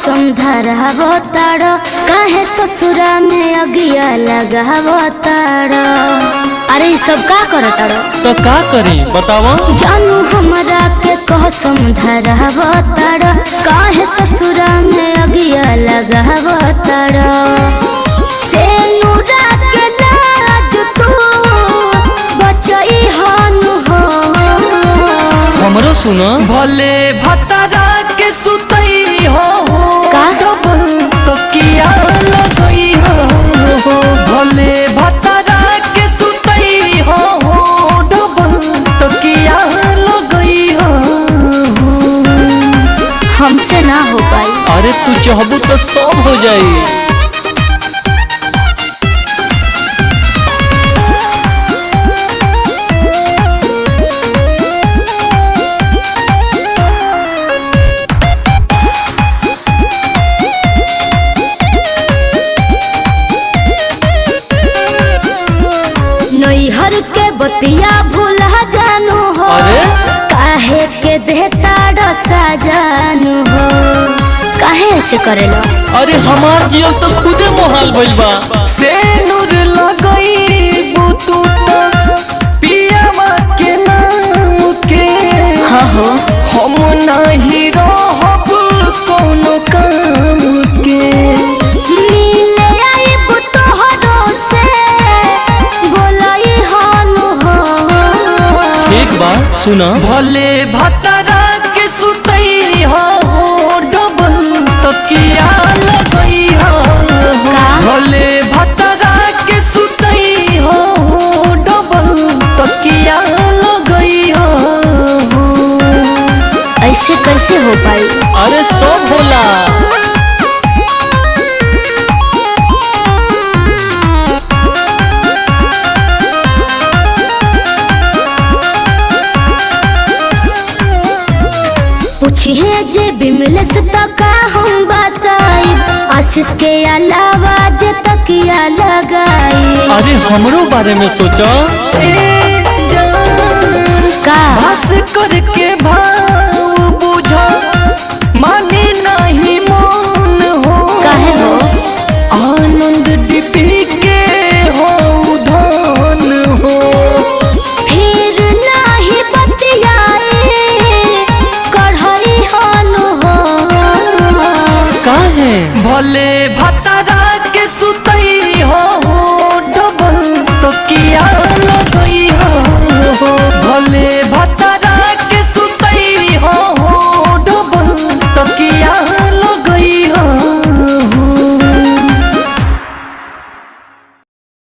समझावो तारो काहे ससुरा में अगिया लगावो तारो। अरे सब का करो तारो तो का करी बतावा। जानू हमरा के कह समझावो तारो काहे ससुरा में अगिया लगावो तारो। से नूरा के लाज तू बचई हनु हो। हमरो सुनो भले भतरा के सुतई हो का तो किया लगई हो। भले भतरा के सुतई हो तो किया लगई हो। हमसे ना हो पाई। अरे तू चाहबू तो सब हो जाई। नैहर के बतिया भूला जानू हो। अरे काहे के देता रसा जानू हो। काहे ऐसे करेला। अरे हमार जियल तो खुदे मोहाल भइल बा। से नूर लगई बुतू पियावा के नाम के। हाँ हो हम नहीं रहब कोनो काम के। मिले आइब तोहरो से बोलई हनु हो। ठीक बा सुना भले भतरा के सुतई हो डबल तकिया लगई हो। भले भतरा के सुतई हो डबल तकिया लगई हो। ऐसे कैसे हो पाई। अरे सब होला। पूछिए जे बिमलेश तो का हम बताई। आशीष के अलावा जे तकिया लगाई। अरे हमरो बारे में सोचा का बस करके भाव बुझा माने नहीं मन हो। काहे हो आनंद डिपी के हो धन हो। फिर नहीं बतियाए कढ़ई हनु हो। काहे भले भत